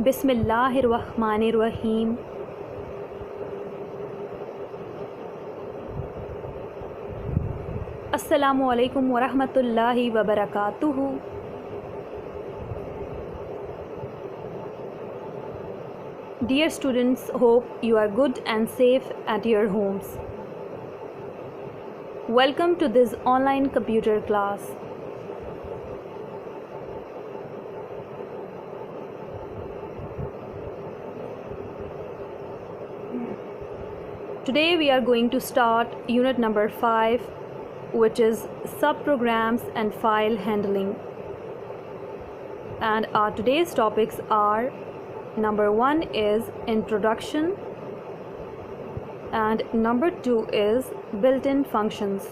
बिस्मिल्लाहिर्रहमानिर्रहीम। अस्सलामु अलैकुम वरहमतुल्लाहि वबरकातुहू। Dear students, hope you are good and safe at your homes. Welcome to this online computer class. Today we are going to start unit number 5, which is subprograms and file handling. And our today's topics are: number 1 is introduction, and number 2 is built-in functions,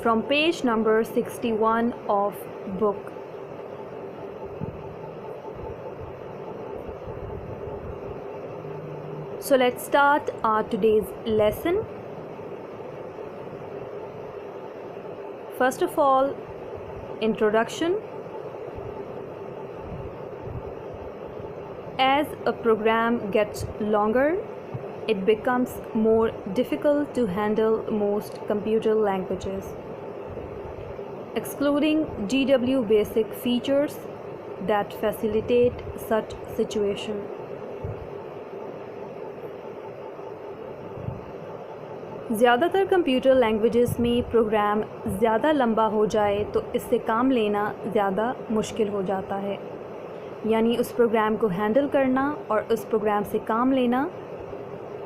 from page number 61 of book. So let's start our today's lesson. First of all, introduction. As a program gets longer, it becomes more difficult to handle most computer languages, excluding GW basic features that facilitate such situation. ज़्यादातर computer languages में programme ज़्यादा लंबा हो जाए तो इससे काम लेना ज़्यादा मुश्किल हो जाता है, यानी उस प्रोग्राम को हैंडल करना और उस प्रोग्राम से काम लेना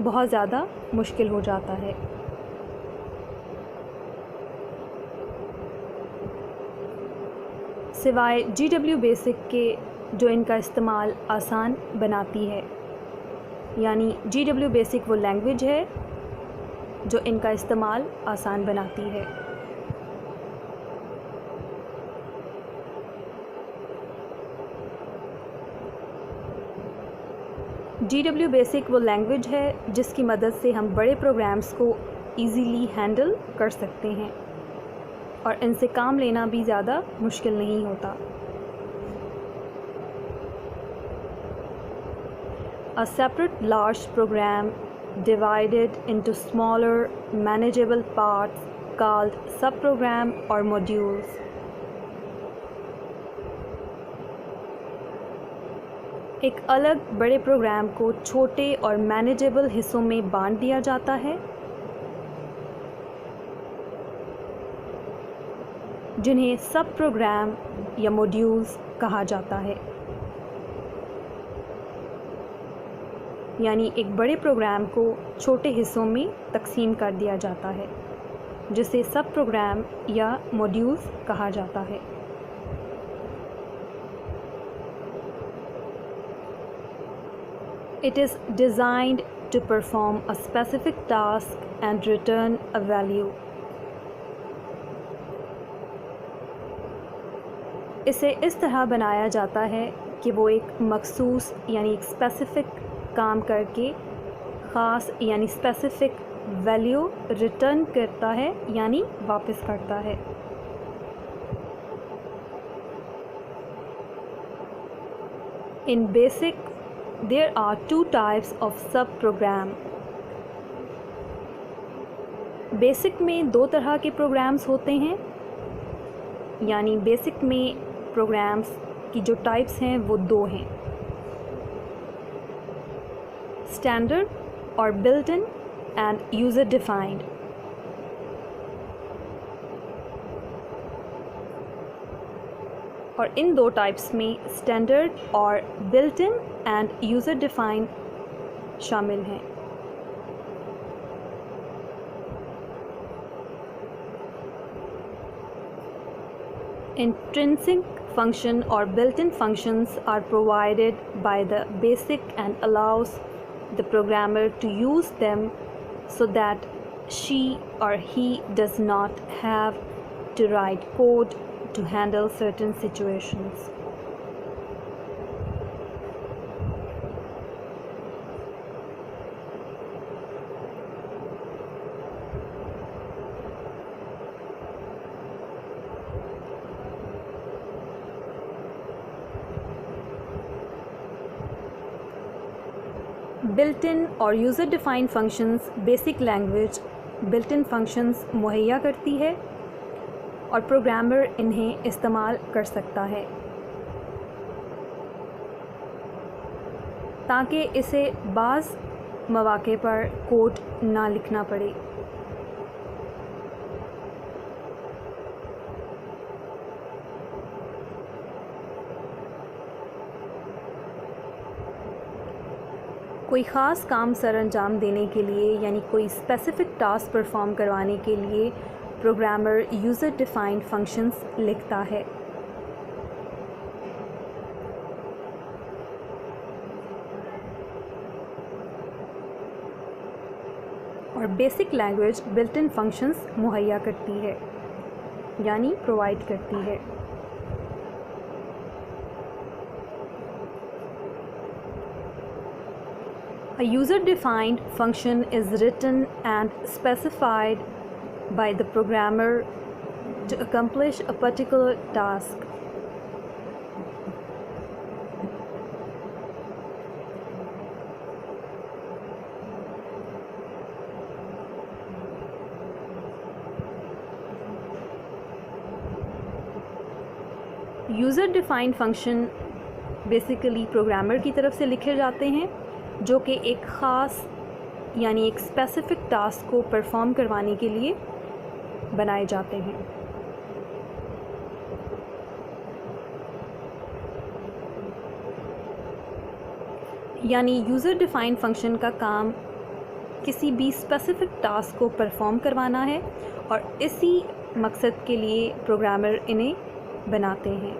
बहुत ज़्यादा मुश्किल हो जाता है। सिवाय GW बेसिक के जो इनका इस्तेमाल आसान बनाती है, यानी GW बेसिक वो लैंग्वेज है जो इनका इस्तेमाल आसान बनाती है। GW बेसिक वो लैंग्वेज है जिसकी मदद से हम बड़े प्रोग्राम्स को इजीली हैंडल कर सकते हैं और इनसे काम लेना भी ज़्यादा मुश्किल नहीं होता। A separate large program divided into smaller manageable parts called subprogram or modules. एक अलग बड़े प्रोग्राम को छोटे और मैनेजेबल हिस्सों में बांट दिया जाता है, जिन्हें सब प्रोग्राम या मॉड्यूल्स कहा जाता है। यानी एक बड़े प्रोग्राम को छोटे हिस्सों में तकसीम कर दिया जाता है, जिसे सब प्रोग्राम या मॉड्यूल्स कहा जाता है। It is designed to perform a specific task and return a value. इसे इस तरह बनाया जाता है कि वो एक मखसूस यानी एक स्पेसिफ़िक काम करके ख़ास यानी स्पेसिफ़िक वैल्यू रिटर्न करता है यानी वापस करता है। In basic, there are two types of subprogram. Basic में दो तरह के प्रोग्राम्स होते हैं, यानी बेसिक में प्रोग्राम्स की जो टाइप्स हैं वो दो हैं, स्टैंडर्ड और built in end user defined. और इन दो टाइप्स में स्टैंडर्ड और built in end user defined शामिल हैं। Intrinsic function or built-in functions are provided by the basic and allows the programmer to use them so that she or he does not have to write code to handle certain situations. Built in और user defined functions basic language built in functions मुहैया करती है और programmer इन्हें इस्तेमाल कर सकता है ताकि इसे बाज़ मौक़े पर कोड ना लिखना पड़े। कोई ख़ास काम सर अंजाम देने के लिए यानी कोई स्पेसिफ़िक टास्क परफॉर्म करवाने के लिए प्रोग्रामर यूज़र डिफाइंड फंक्शंस लिखता है। और basic language built in functions मुहैया करती है यानी प्रोवाइड करती है। A user-defined function is written and specified by the programmer to accomplish a particular task. User defined function basically programmer की तरफ से लिखे जाते हैं जो कि एक ख़ास यानी एक स्पेसिफ़िक टास्क को परफॉर्म करवाने के लिए बनाए जाते हैं। यानी यूज़र डिफाइंड फंक्शन का काम किसी भी स्पेसिफ़िक टास्क को परफॉर्म करवाना है और इसी मकसद के लिए प्रोग्रामर इन्हें बनाते हैं।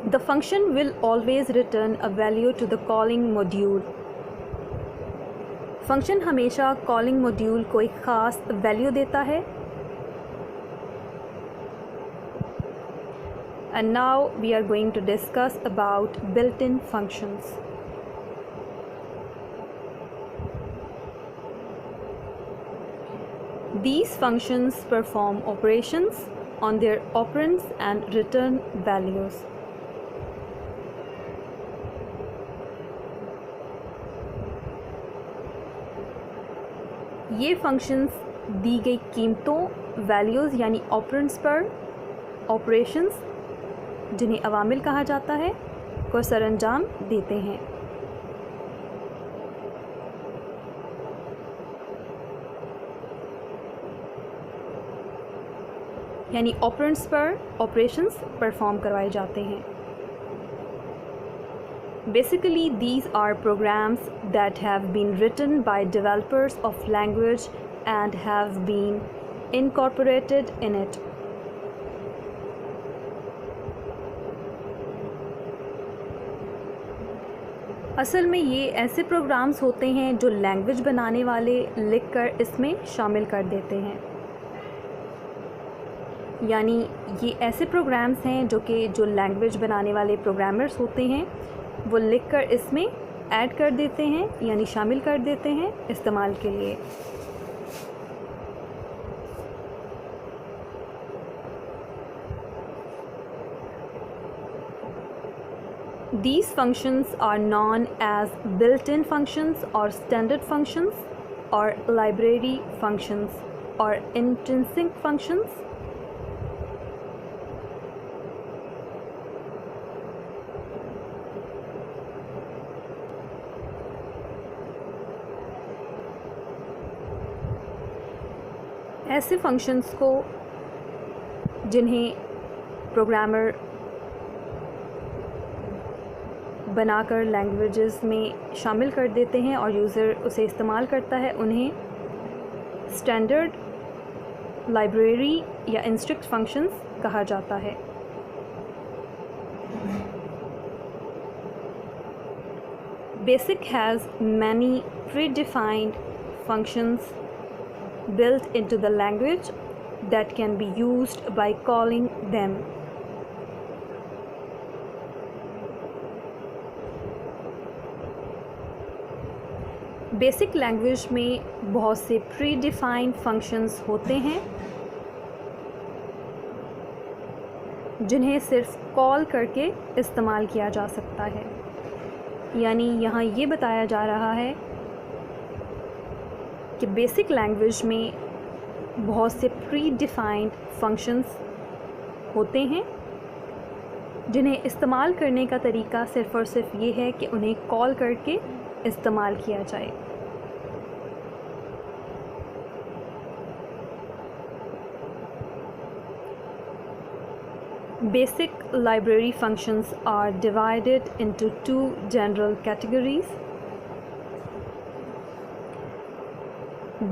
The function will always return a value to the calling module. Function हमेशा कॉलिंग मॉड्यूल को एक ख़ास वैल्यू देता है। And now we are going to discuss about built-in functions. These functions perform operations on their operands and return values. ये functions दी गई कीमतों values यानी ऑपरेंड्स पर ऑपरेशंस जिन्हें अवामिल कहा जाता है को सरअंजाम देते हैं। यानी ऑपरेंड्स पर ऑपरेशंस परफॉर्म करवाए जाते हैं। Basically, these are programs that have been written by developers of language and have been incorporated in it. असल में ये ऐसे प्रोग्राम्स होते हैं जो लैंग्वेज बनाने वाले लिखकर इसमें शामिल कर देते हैं। यानी ये ऐसे प्रोग्राम्स हैं जो लैंग्वेज बनाने वाले प्रोग्रामर्स होते हैं वो लिखकर इसमें ऐड कर देते हैं यानी शामिल कर देते हैं इस्तेमाल के लिए। These functions are known as built-in functions or standard functions or library functions or intrinsic functions. ऐसे फंक्शंस को जिन्हें प्रोग्रामर बनाकर लैंग्वेजेस में शामिल कर देते हैं और यूज़र उसे इस्तेमाल करता है उन्हें स्टैंडर्ड, लाइब्रेरी या इंस्ट्रक्ट फंक्शंस कहा जाता है। Basic has many predefined functions built into the language that can be used by calling them. Basic language में बहुत से प्री डिफाइंड फंक्शंस होते हैं जिन्हें सिर्फ कॉल करके इस्तेमाल किया जा सकता है। यानी यहाँ ये बताया जा रहा है कि बेसिक लैंग्वेज में बहुत से प्री डिफाइंड फंक्शंस होते हैं जिन्हें इस्तेमाल करने का तरीका सिर्फ़ और सिर्फ ये है कि उन्हें कॉल करके इस्तेमाल किया जाए। Basic library functions are divided into two general categories.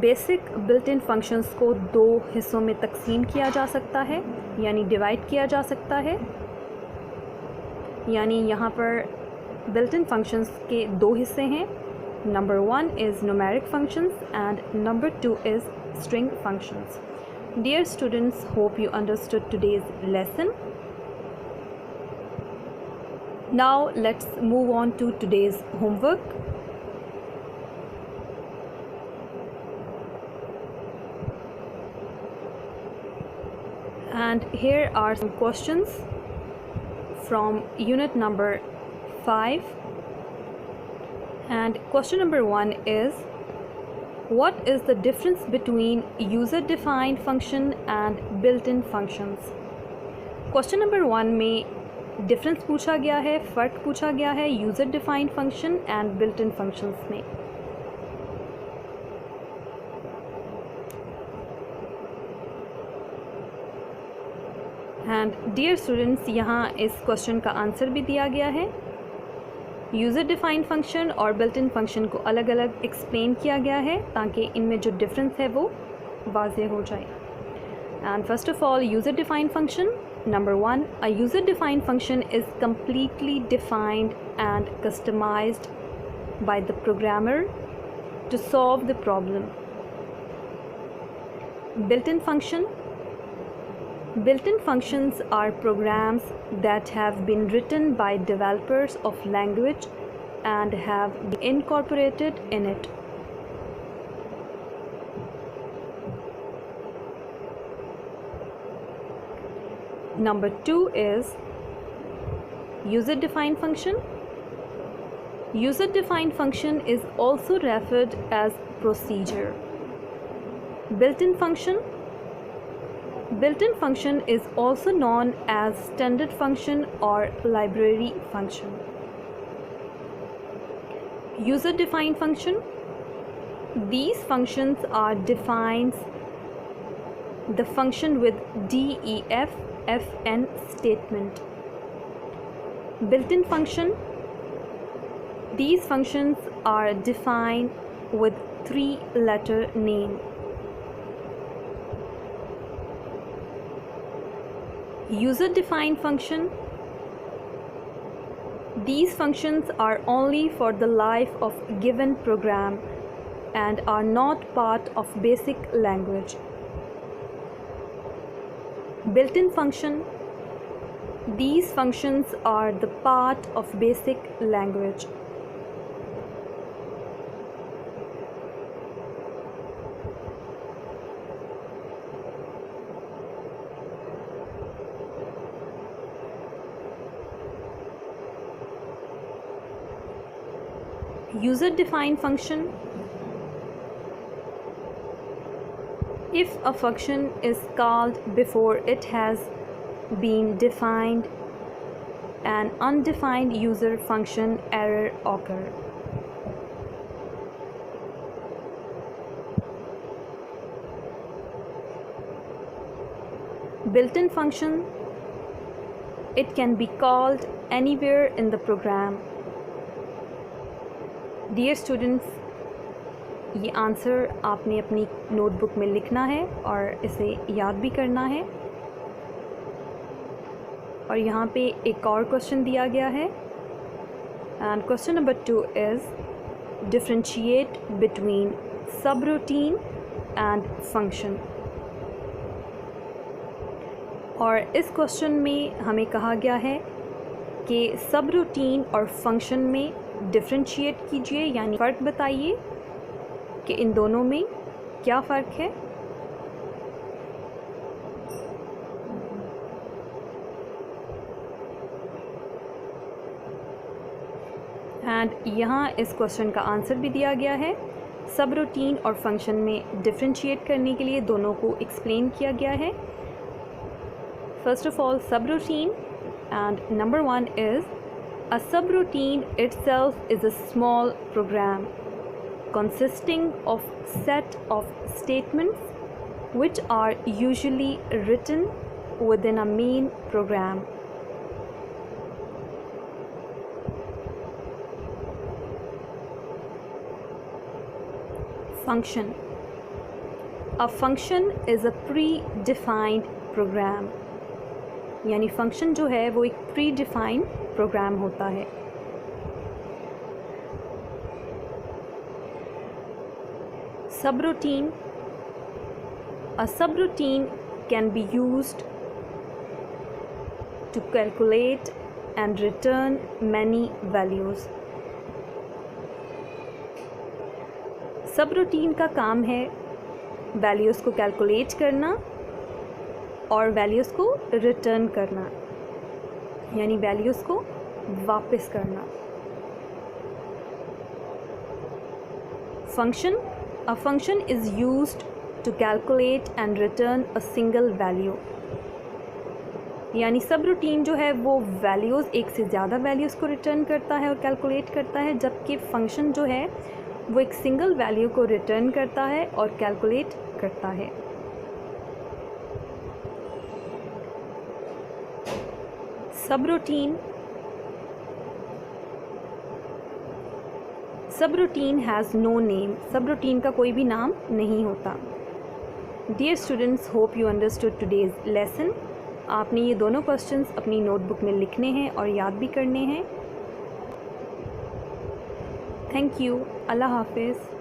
Basic built in functions को दो हिस्सों में तकसीम किया जा सकता है, यानी डिवाइड किया जा सकता है। यानी यहाँ पर बिल्ट इन फंक्शंस के दो हिस्से हैं। Number 1 is numeric functions and number 2 is string functions. Dear students, hope you understood today's lesson. Now let's move on to today's homework. And here are some questions from unit number 5. And question number 1 is, what is the difference between user-defined function and built-in functions? Question number 1 में difference पूछा गया है, फ़र्क पूछा गया है user defined function and built in functions में। And dear students, यहाँ इस क्वेश्चन का आंसर भी दिया गया है। यूज़र डिफाइंड फंक्शन और बिल्ट इन फंक्शन को अलग अलग एक्सप्लेन किया गया है ताकि इनमें जो डिफरेंस है वो वाज़ेह हो जाए। And first of all, user defined function. Number 1, a user-defined function is completely defined and customized by the programmer to solve the problem. Built-in function. Built-in functions are programs that have been written by developers of language and have been incorporated in it. Number 2 is user-defined function. User-defined function is also referred as procedure. Built-in function. Built-in function is also known as standard function or library function. User-defined function. These functions are defines the function with DEF FN statement. Built-in function. These functions are defined with 3-letter name. User-defined function. These functions are only for the life of given program and are not part of basic language. Built-in function. These functions are the part of basic language. User-defined function. If a function is called before it has been defined, an undefined user function error occur. Built-in function. It can be called anywhere in the program. Dear students, ये answer आपने अपनी notebook में लिखना है और इसे याद भी करना है। और यहाँ पे एक और क्वेश्चन दिया गया है and question number 2 is differentiate between subroutine and function. और इस क्वेश्चन में हमें कहा गया है कि सबरूटीन और फंक्शन में डिफरेंशिएट कीजिए, यानी फ़र्क बताइए कि इन दोनों में क्या फ़र्क है। एंड यहाँ इस क्वेश्चन का आंसर भी दिया गया है। सब रूटीन और फंक्शन में डिफ्रेंशिएट करने के लिए दोनों को एक्सप्लेन किया गया है। फर्स्ट ऑफ ऑल सब routine, and number 1 is a subroutine itself is a small program consisting of set of statements which are usually written within a main program. Function. A function is a predefined program. यानी function जो है वो एक predefined program होता है। Subroutine, a subroutine can be used to calculate and return many values. Subroutine का काम है वैल्यूज़ को कैलकुलेट करना और वैल्यूज़ को रिटर्न करना, यानी वैल्यूज़ को वापस करना। Function, a function is used to calculate and return a single value. यानी सब रूटीन जो है वो वैल्यूज़, एक से ज़्यादा वैल्यूज़ को रिटर्न करता है और कैलकुलेट करता है, जबकि फंक्शन जो है वो एक सिंगल वैल्यू को रिटर्न करता है और कैलकुलेट करता है। Subroutine has no name. Subroutine का कोई भी नाम नहीं होता। Dear students, hope you understood today's lesson. आपने ये दोनों क्वेश्चंस अपनी नोटबुक में लिखने हैं और याद भी करने हैं। Thank you. अल्लाह हाफिज़।